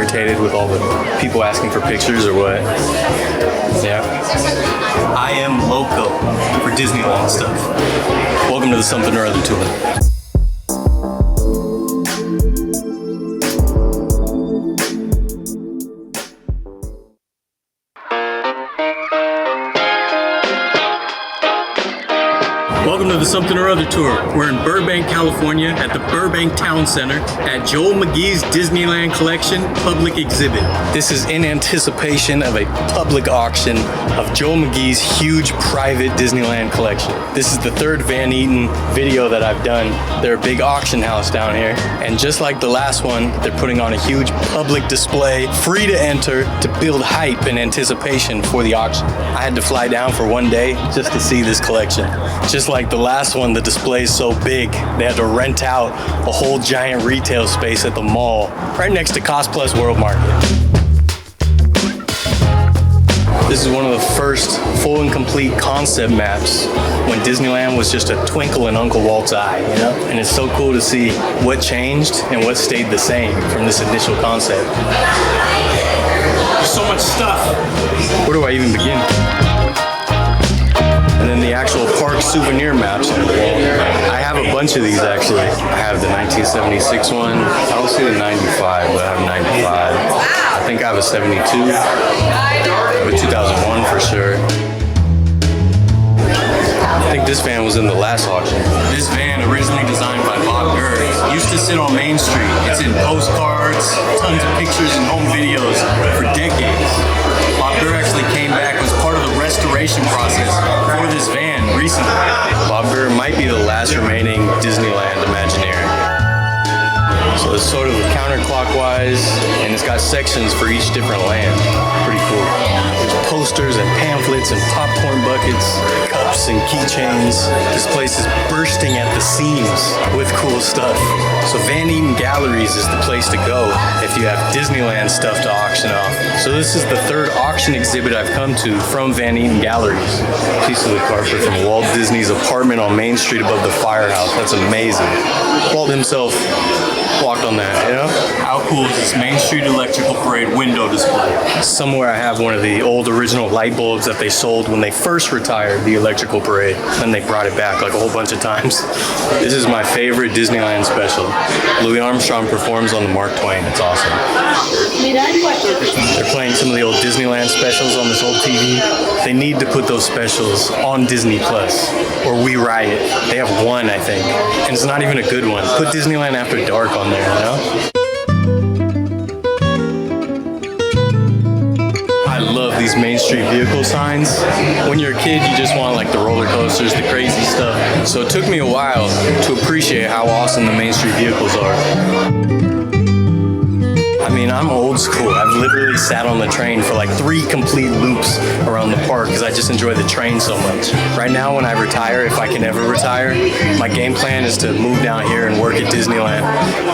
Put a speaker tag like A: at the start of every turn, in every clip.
A: irritated with all the people asking for pictures or what? Yeah. I am loco for Disneyland stuff. Welcome to the Something or Other tour. Welcome to the Something or Other tour. We're in Burbank, California at the Burbank Town Center at Joel Magee's Disneyland Collection public exhibit. This is in anticipation of a public auction of Joel Magee's huge private Disneyland collection. This is the third Van Eaton video that I've done. They're a big auction house down here, and just like the last one, they're putting on a huge public display, free to enter, to build hype in anticipation for the auction. I had to fly down for one day just to see this collection. Just like the last one, the display is so big, they had to rent out a whole giant retail space at the mall, right next to Cost Plus World Market. This is one of the first full and complete concept maps when Disneyland was just a twinkle in Uncle Walt's eye, you know? And it's so cool to see what changed and what stayed the same from this initial concept. There's so much stuff. Where do I even begin? And then the actual park souvenir maps on the wall. I have a bunch of these actually. I have the 1976 one. I don't see the 95, but I have 95. I think I have a 72. I have a 2001 for sure. I think this van was in the last auction. This van, originally designed by Bob Gurr, used to sit on Main Street. It's in postcards, tons of pictures and home videos for decades. Bob Gurr actually came back as part of the restoration process for this van recently. Bob Gurr might be the last remaining Disneyland Imagineering. So it's sort of counterclockwise, and it's got sections for each different land. Pretty cool. There's posters and pamphlets and popcorn buckets, cups and keychains. This place is bursting at the seams with cool stuff. So Van Eaton Galleries is the place to go if you have Disneyland stuff to auction off. So this is the third auction exhibit I've come to from Van Eaton Galleries. Piece of the carpet from Walt Disney's apartment on Main Street above the firehouse. That's amazing. Walt himself walked on that, you know? How cool is this Main Street Electrical Parade window display? Somewhere I have one of the old original light bulbs that they sold when they first retired the Electrical Parade. Then they brought it back like a whole bunch of times. This is my favorite Disneyland special. Louis Armstrong performs on the Mark Twain. It's awesome. They're playing some of the old Disneyland specials on this old TV. They need to put those specials on Disney Plus or We Riot. They have one, I think, and it's not even a good one. Put Disneyland After Dark on there, you know? I love these Main Street vehicle signs. When you're a kid, you just want like the roller coasters, the crazy stuff. So it took me a while to appreciate how awesome the Main Street vehicles are. I mean, I'm old school. I've literally sat on the train for like 3 complete loops around the park because I just enjoy the train so much. Right now, when I retire, if I can ever retire, my game plan is to move down here and work at Disneyland.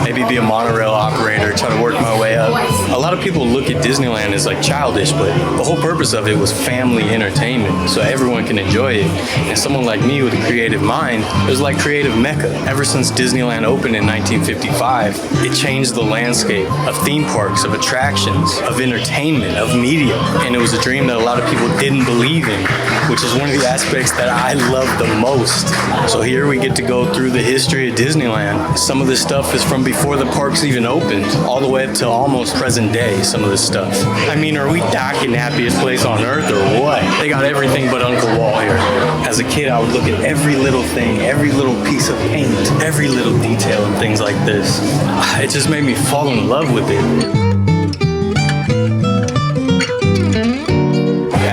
A: Maybe be a monorail operator, try to work my way up. A lot of people look at Disneyland as like childish, but the whole purpose of it was family entertainment, so everyone can enjoy it. And someone like me with a creative mind, it was like creative mecca. Ever since Disneyland opened in 1955, it changed the landscape of theme parks, of attractions, of entertainment, of media. And it was a dream that a lot of people didn't believe in, which is one of the aspects that I love the most. So here we get to go through the history of Disneyland. Some of this stuff is from before the parks even opened, all the way up to almost present day, some of this stuff. I mean, are we docking happiest place on earth or what? They got everything but Uncle Walt here. As a kid, I would look at every little thing, every little piece of paint, every little detail and things like this. It just made me fall in love with it.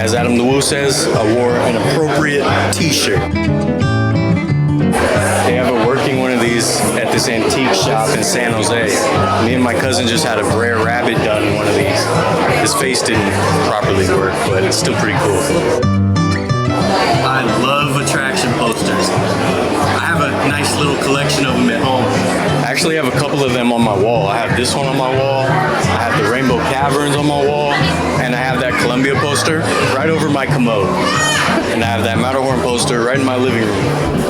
A: As Adam the Woo says, I wore an appropriate t-shirt. They have a working one of these at this antique shop in San Jose. Me and my cousin just had a Brer Rabbit done in one of these. His face didn't properly work, but it's still pretty cool. I love attraction posters. I have a nice little collection of them at home. I I actually have a couple of them on my wall. I have this one on my wall, I have the Rainbow Caverns on my wall, and I have that Columbia poster right over my commode. And I have that Matterhorn poster right in my living room.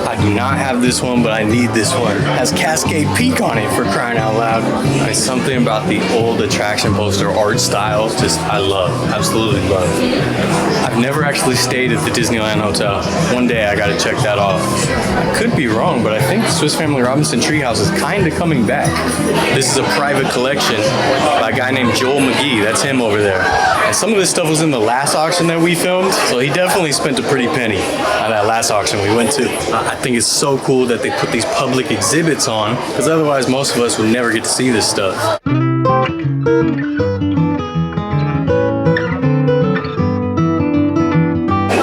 A: I do not have this one, but I need this one. It has Cascade Peak on it, for crying out loud. There's something about the old attraction poster art style, just I love, absolutely love. I've never actually stayed at the Disneyland Hotel. One day I gotta check that off. I could be wrong, but I think the Swiss Family Robinson Treehouse is kind of coming back. This is a private collection by a guy named Joel Magee. That's him over there. And some of this stuff was in the last auction that we filmed, so he definitely spent a pretty penny at that last auction we went to. I think it's so cool that they put these public exhibits on, because otherwise most of us would never get to see this stuff.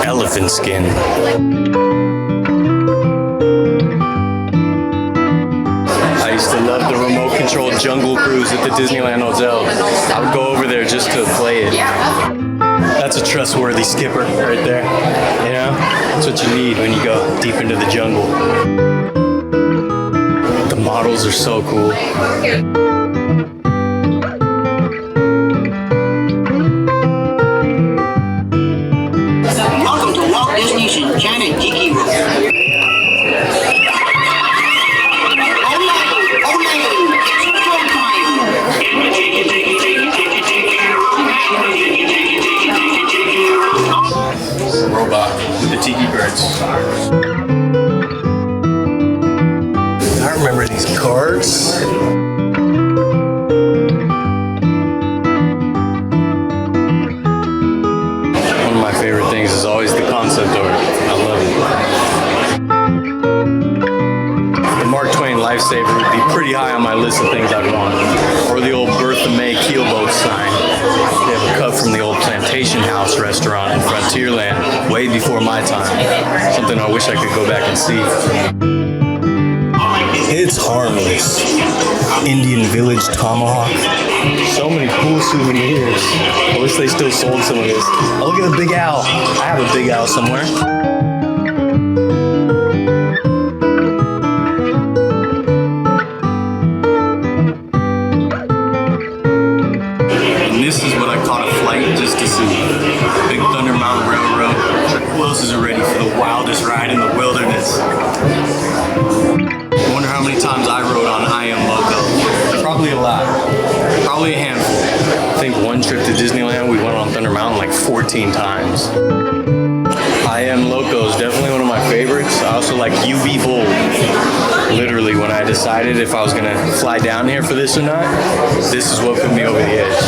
A: Elephant skin. I used to love the remote controlled jungle cruise at the Disneyland Hotel. I would go over there just to play it. That's a trustworthy skipper right there. You know, that's what you need when you go deep into the jungle. The models are so cool.
B: Welcome to Walt Disney's Enchanted Tiki Room.
A: Robot with the tiki birds. I remember these cards. One of my favorite things is always the concept art. I love it. The Mark Twain Lifesaver would be pretty high on my list of things I'd want. Or the old Bertha May keelboat sign. They have a cut from the old Plantation House restaurant in Frontierland, way before my time. Something I wish I could go back and see. It's harmless. Indian Village Tomahawk. So many cool souvenirs. I wish they still sold some of this. Oh, look at the Big Owl. I have a Big Owl somewhere. This is what I caught a flight just to see. Big Thunder Mountain Railroad. Who else is ready for the wildest ride in the wilderness? I wonder how many times I rode on I Am Loco. Probably a lot. Probably a handful. I think one trip to Disneyland we went on Thunder Mountain like 14 times. I Am Loco is definitely one of my favorites. I also like UV Bold. Literally, when I decided if I was gonna fly down here for this or not, this is what put me over the edge.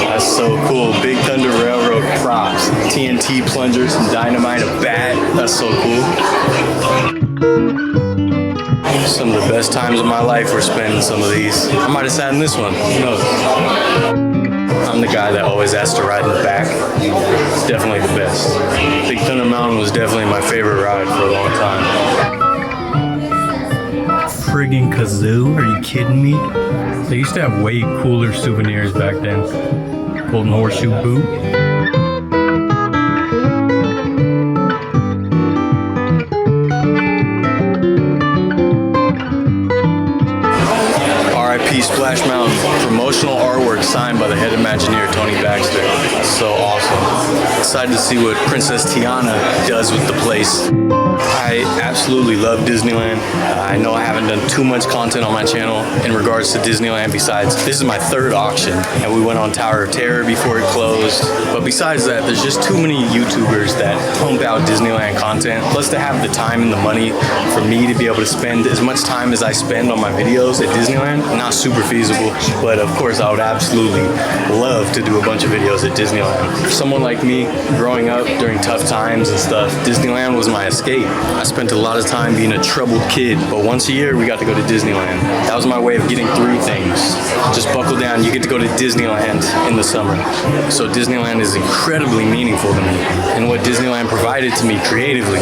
A: That's so cool. Big Thunder Railroad props, TNT plunger, some dynamite, a bat. That's so cool. Some of the best times of my life were spent in some of these. I might have sat in this one. Who knows? I'm the guy that always has to ride in the back. It's definitely the best. Big Thunder Mountain was definitely my favorite ride for a long time. Friggin' kazoo? Are you kidding me? They used to have way cooler souvenirs back then. Golden Horseshoe boot. R.I.P. Splash Mountain. Promotional artwork signed by the head Imagineer, Tony Baxter. That's so awesome. Excited to see what Princess Tiana does with the place. I absolutely love Disneyland. I know I haven't done too much content on my channel in regards to Disneyland besides this is my third auction and we went on Tower of Terror before it closed. But besides that, there's just too many YouTubers that pump out Disneyland content. Plus to have the time and the money for me to be able to spend as much time as I spend on my videos at Disneyland, not super feasible. But of course I would absolutely love to do a bunch of videos at Disneyland. For someone like me, growing up during tough times and stuff, Disneyland was my escape. I spent a lot of time being a troubled kid, but once a year we got to go to Disneyland. That was my way of getting through things. Just buckle down, you get to go to Disneyland in the summer. So Disneyland is incredibly meaningful to me. And what Disneyland provided to me creatively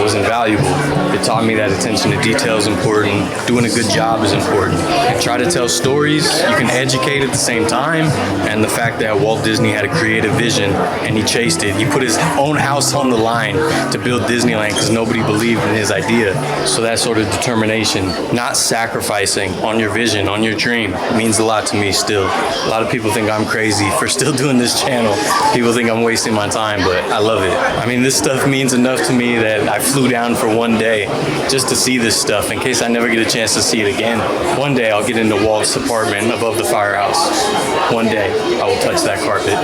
A: was invaluable. It taught me that attention to detail is important, doing a good job is important. And try to tell stories, you can educate at the same time, and the fact that Walt Disney had a creative vision and he chased it. He put his own house on the line to build Disneyland because nobody nobody believed in his idea. So that sort of determination, not sacrificing on your vision, on your dream, means a lot to me still. A lot of people think I'm crazy for still doing this channel. People think I'm wasting my time, but I love it. I mean, this stuff means enough to me that I flew down for one day just to see this stuff in case I never get a chance to see it again. One day I'll get into Walt's apartment above the firehouse. One day I will touch that carpet.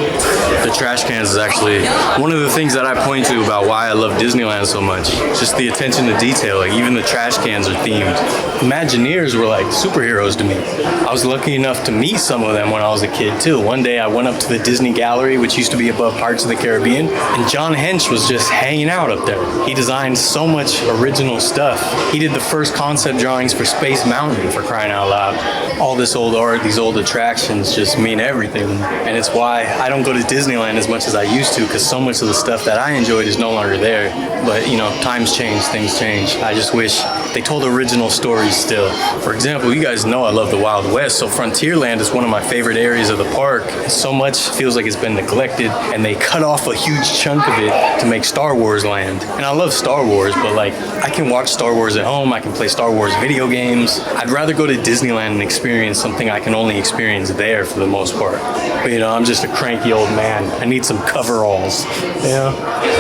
A: The trash cans is actually one of the things that I point to about why I love Disneyland so much. Just the attention to detail. Like, even the trash cans are themed. Imagineers were like superheroes to me. I was lucky enough to meet some of them when I was a kid too. One day I went up to the Disney Gallery, which used to be above Pirates of the Caribbean, and John Hench was just hanging out up there. He designed so much original stuff. He did the first concept drawings for Space Mountain, for crying out loud. All this old art, these old attractions just mean everything. And it's why I don't go to Disneyland as much as I used to, because so much of the stuff that I enjoyed is no longer there. But you know, times change, things change. I just wish they told original stories still. For example, you guys know I love the Wild West, so Frontierland is one of my favorite areas of the park. So much feels like it's been neglected, and they cut off a huge chunk of it to make Star Wars land. And I love Star Wars, but like, I can watch Star Wars at home, I can play Star Wars video games. I'd rather go to Disneyland and experience something I can only experience there for the most part. But you know, I'm just a cranky old man. I need some coveralls. Yeah.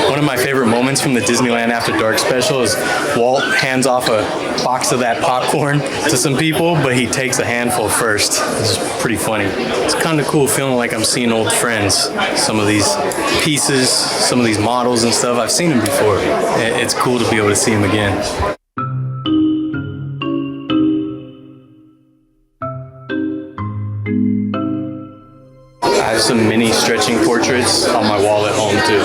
A: One of my favorite moments from the Disneyland After Dark special is Walt hands off a box of that popcorn to some people, but he takes a handful first. It's pretty funny. It's kind of cool feeling like I'm seeing old friends. Some of these pieces, some of these models and stuff, I've seen them before. It's cool to be able to see them again. I have some mini stretching portraits on my wall at home too.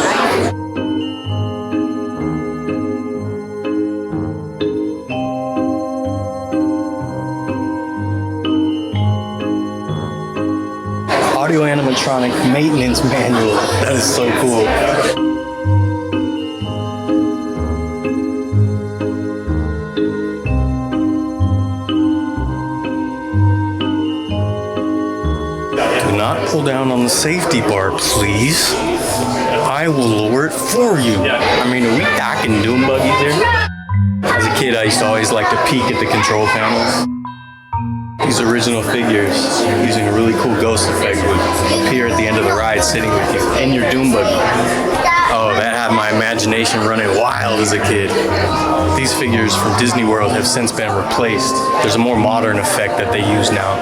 A: Audio animatronic maintenance manual. That is so cool. Do not pull down on the safety bar, please. I will lower it for you. I mean, are we docking doom buggies here? As a kid, I used to always like to peek at the control panels. These original figures, using a really cool ghost effect, would appear at the end of the ride sitting with you in your doom buggy. Oh, that had my imagination running wild as a kid. These figures from Disney World have since been replaced. There's a more modern effect that they use now.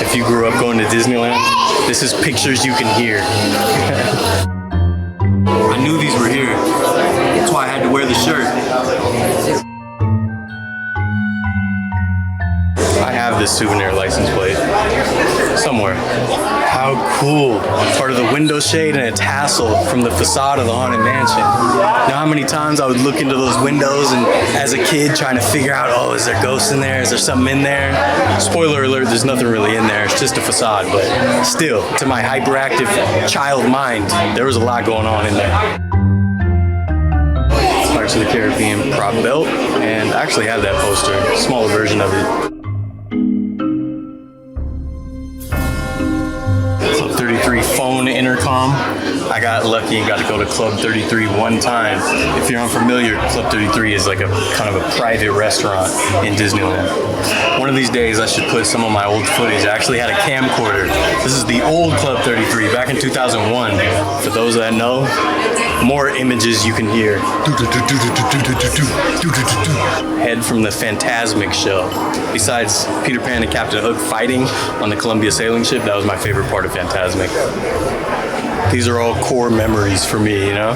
A: If you grew up going to Disneyland, this is pictures you can hear. I knew these were here. That's why I had to wear the shirt. I have this souvenir license plate somewhere. How cool. Part of the window shade and a tassel from the facade of the Haunted Mansion. Now how many times I would look into those windows and as a kid trying to figure out, oh, is there ghosts in there? Is there something in there? Spoiler alert, there's nothing really in there. It's just a facade, but still, to my hyperactive child mind, there was a lot going on in there. Pirates of the Caribbean prop belt, and I actually have that poster, a smaller version of it. Club 33 phone intercom. I got lucky and got to go to Club 33 one time. If you're unfamiliar, Club 33 is like a kind of a private restaurant in Disneyland. One of these days I should put some of my old footage. I actually had a camcorder. This is the old Club 33 back in 2001. For those that know, more images you can hear. Head from the Phantasmic show. Besides Peter Pan and Captain Hook fighting on the Columbia sailing ship, that was my favorite part of Phantasmic. These are all core memories for me, you know?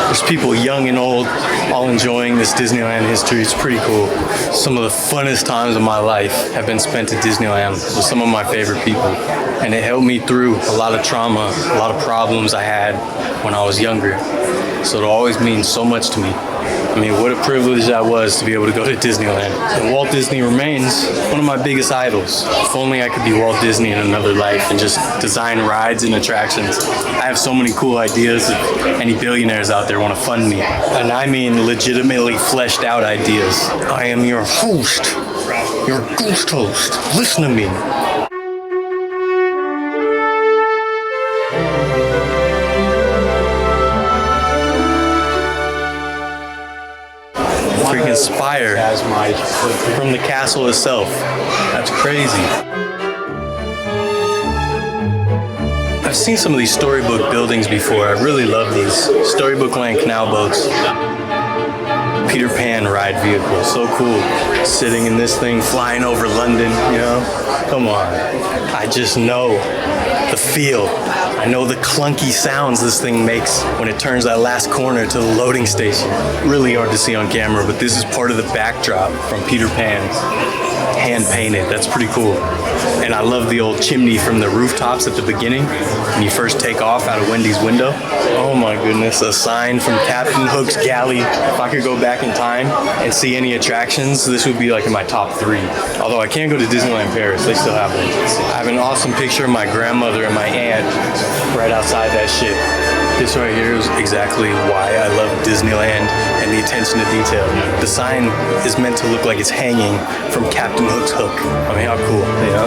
A: There's people young and old all enjoying this Disneyland history. It's pretty cool. Some of the funnest times of my life have been spent at Disneyland with some of my favorite people. And it helped me through a lot of trauma, a lot of problems I had when I was younger. So it always means so much to me. I mean, what a privilege that was to be able to go to Disneyland. And Walt Disney remains one of my biggest idols. If only I could be Walt Disney in another life and just design rides and attractions. I have so many cool ideas if any billionaires out there want to fund me. And I mean legitimately fleshed out ideas. I am your host, your ghost host. Listen to me. freaking spire from the castle itself. That's crazy. I've seen some of these storybook buildings before. I really love these Storybook Land canal boats. Peter Pan ride vehicle, so cool. Sitting in this thing, flying over London, you know? Come on. I just know the feel. I know the clunky sounds this thing makes when it turns that last corner to the loading station. Really hard to see on camera, but this is part of the backdrop from Peter Pan. Hand painted, that's pretty cool. And I love the old chimney from the rooftops at the beginning when you first take off out of Wendy's window. Oh my goodness, a sign from Captain Hook's galley. If I could go back in time and see any attractions, this would be like in my top 3. Although I can't go to Disneyland Paris, they still have one. I have an awesome picture of my grandmother and my aunt right outside that shit. This right here is exactly why I love Disneyland and the attention to detail. The sign is meant to look like it's hanging from Captain Hook's hook. I mean, how cool, you know?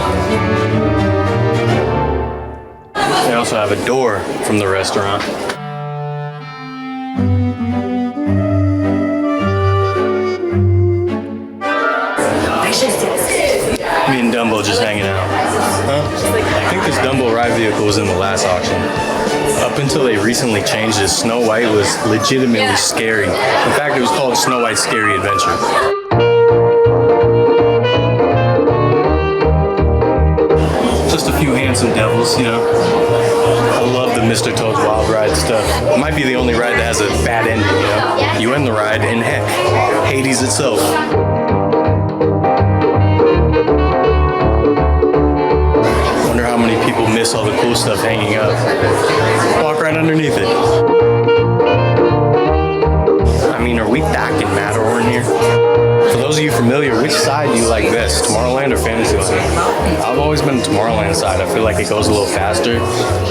A: They also have a door from the restaurant. Me and Dumbo just hanging out. Huh? I think this Dumbo ride vehicle was in the last auction. Up until they recently changed it, Snow White was legitimately scary. In fact, it was called Snow White's Scary Adventure. Just a few handsome devils, you know. I love the Mr. Toad's Wild Ride stuff. It might be the only ride that has a bad ending, you know. You end the ride in heck, Hades itself. Wonder how many people miss all the cool stuff hanging up. Walk right underneath it. I mean, are we back in Matterhorn here? For those of you familiar, which side do you like best, Tomorrowland or Fantasyland? I've always been Tomorrowland side. I feel like it goes a little faster,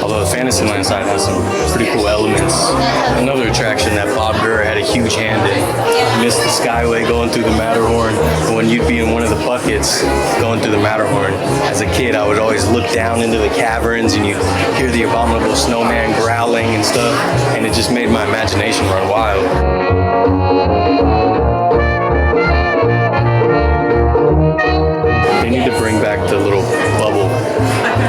A: although the Fantasyland side has some pretty cool elements. Another attraction that Bob Gurr had a huge hand in. Missed the Skyway going through the Matterhorn. When you'd be in one of the buckets going through the Matterhorn, as a kid, I would always look down into the caverns and you'd hear the abominable snowman growling and stuff, and it just made my imagination run wild. They need to bring back the little bubble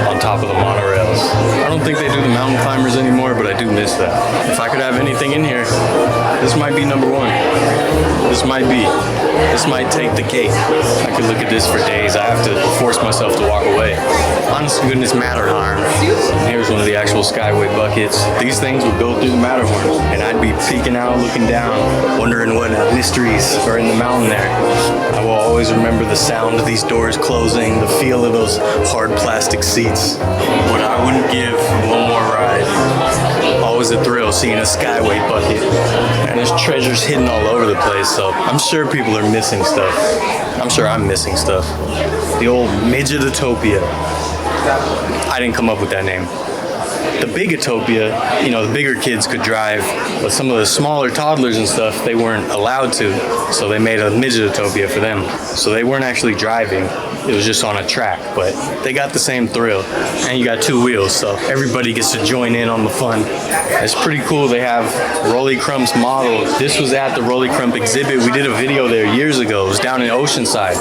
A: on top of the monorails. I don't think they do the mountain climbers anymore, but I do miss that. If I could have anything in here, this might be number 1. This might take the cake. I could look at this for days. I have to force myself to walk away. Honest to goodness, Matterhorn. Here's one of the actual Skyway buckets. These things would go through the Matterhorn, and I'd be peeking out, looking down, wondering what mysteries are in the mountain there. I will always remember the sound of these doors closing, the feel of those hard plastic seats. But I wouldn't give one more ride. Always a thrill seeing a Skyway bucket. And there's treasures hidden all over the place, so I'm sure people are missing stuff. I'm sure I'm missing stuff. The old Midgetopia. I didn't come up with that name. The Bigatopia, you know, the bigger kids could drive, but some of the smaller toddlers and stuff, they weren't allowed to, so they made a Midgetopia for them. So they weren't actually driving, it was just on a track, but they got the same thrill. And you got 2 wheels, so everybody gets to join in on the fun. It's pretty cool. They have Rolly Crump's model. This was at the Rolly Crump exhibit. We did a video there years ago. It was down in Oceanside.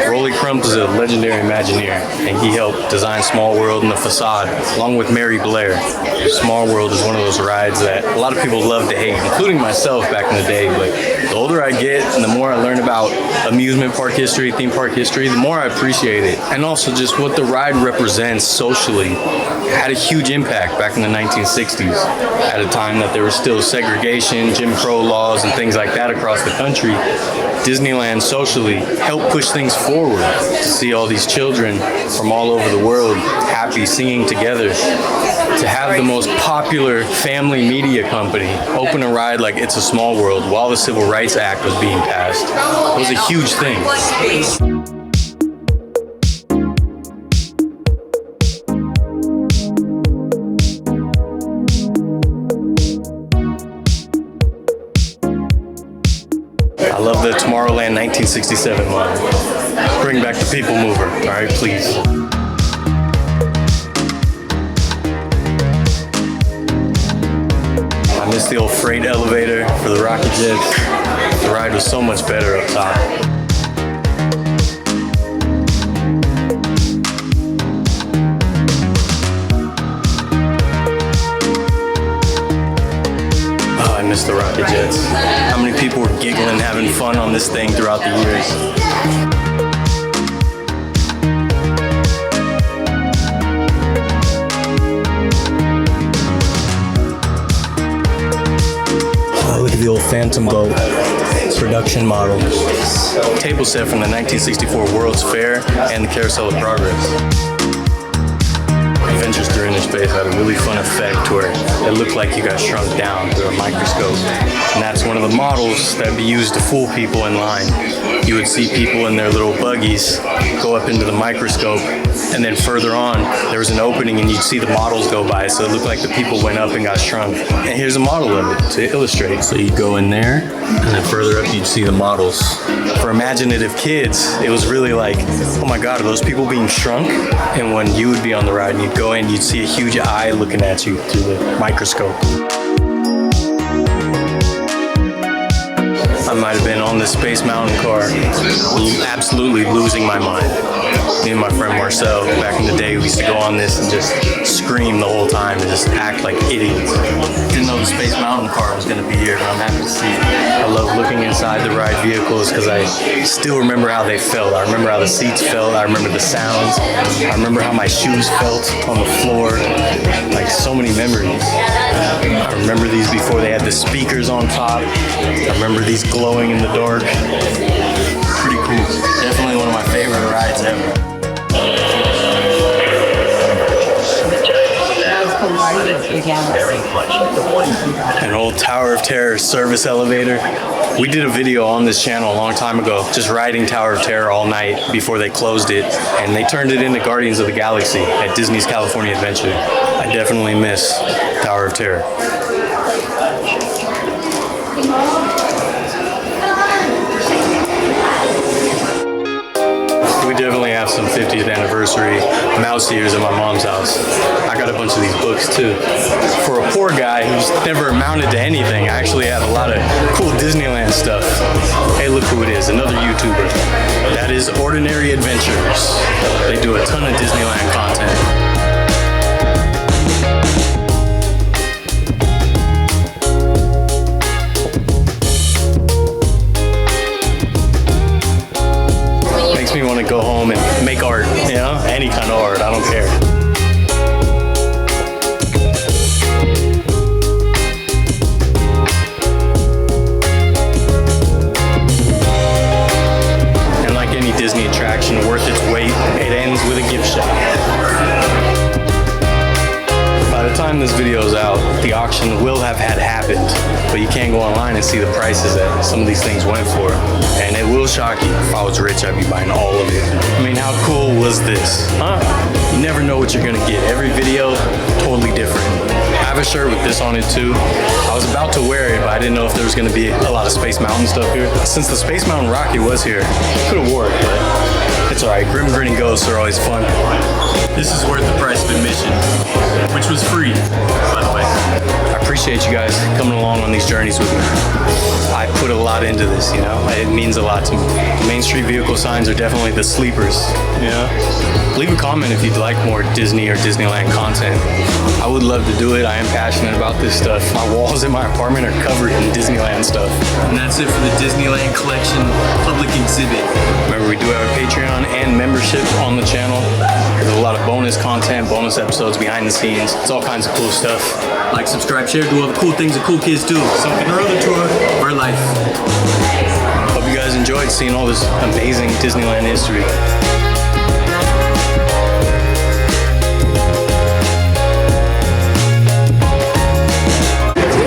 A: Rolly Crump is a legendary Imagineer, and he helped design Small World and the facade, along with Mary Blair. Small World is one of those rides that a lot of people love to hate, including myself back in the day. But the older I get and the more I learn about amusement park history, theme park history, the more I appreciate it. And also just what the ride represents socially. It had a huge impact back in the 1960s, at a time that there was still segregation, Jim Crow laws, and things like that across the country. Disneyland socially helped push things forward to see all these children from all over the world happy, singing together. To have the most popular family media company open a ride like It's a Small World while the Civil Rights Act was being passed, it was a huge thing. I love the Tomorrowland 1967 line. Bring back the people mover, all right, please. I miss the old freight elevator for the rocket jets. The ride was so much better up top. Oh, I miss the rocket jets. How many people were giggling, having fun on this thing throughout the years? Look at the old Phantom boat, production model. Table set from the 1964 World's Fair and the Carousel of Progress. Adventures through Inner Space had a really fun effect where it looked like you got shrunk down through a microscope. And that's one of the models that would be used to fool people in line. You would see people in their little buggies go up into the microscope, and then further on, there was an opening and you'd see the models go by, so it looked like the people went up and got shrunk. And here's a model of it to illustrate. So you'd go in there, and then further up you'd see the models. For imaginative kids, it was really like, oh my God, are those people being shrunk? And when you would be on the ride and you'd go in, you'd see a huge eye looking at you through the microscope. I might have been on this Space Mountain car, absolutely losing my mind. Me and my friend Marcel, back in the day, we used to go on this and just scream the whole time and just act like idiots. Didn't know the Space Mountain car was going to be here, but I'm happy to see it. I love looking inside the ride vehicles because I still remember how they felt. I remember how the seats felt. I remember the sounds. I remember how my shoes felt on the floor. Like, so many memories. I remember these before they had the speakers on top. I remember these glowing in the dark. Pretty cool. Definitely one of my favorite rides ever. An old Tower of Terror service elevator. We did a video on this channel a long time ago, just riding Tower of Terror all night before they closed it, and they turned it into Guardians of the Galaxy at Disney's California Adventure. I definitely miss Tower of Terror. We definitely have some 50th anniversary mouse ears at my mom's house. I got a bunch of these books too. For a poor guy who's never amounted to anything, I actually have a lot of cool Disneyland stuff. Hey, look who it is, another YouTuber. That is Ordinary Adventures. They do a ton of Disneyland content. Makes me want to go home and make art, you know? Any kind of art, I don't care. And like any Disney attraction worth its weight, it ends with a gift shop. By the time this video is out, the auction will have had happened, but you can't go online and see the prices that some of these things went for. And it will shock you. If I was rich, I'd be buying all of it. I mean, how cool was this? Huh? You never know what you're gonna get. Every video, totally different. I have a shirt with this on it too. I was about to wear it, but I didn't know if there was gonna be a lot of Space Mountain stuff here. Since the Space Mountain rocket was here, I could have wore it, but it's alright. Grim Grinning Ghosts are always fun. This is worth the price of admission, which was free, by the way. I appreciate you guys coming along on these journeys with me. I put a lot into this, you know? It means a lot to me. Main Street vehicle signs are definitely the sleepers, you know? Leave a comment if you'd like more Disney or Disneyland content. I would love to do it. I am passionate about this stuff. My walls in my apartment are covered in Disneyland stuff. And that's it for the Disneyland Collection public exhibit. Remember, we do have a Patreon and membership on the channel. There's a lot of bonus content, bonus episodes, behind the scenes. It's all kinds of cool stuff. Like, subscribe, share, do all the cool things that cool kids do. Something or other to Vertlife. Hope you guys enjoyed seeing all this amazing Disneyland history.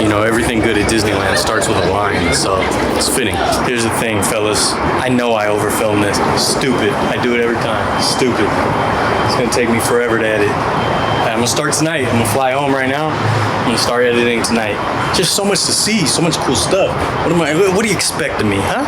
A: You know, everything good at Disneyland starts with a line, so it's fitting. Here's the thing, fellas. I know I overfilm this. Stupid. I do it every time. Stupid. It's gonna take me forever to edit. I'm gonna start tonight. I'm gonna fly home right now. I'm gonna start editing tonight. Just so much to see, so much cool stuff. What do you expect of me, huh?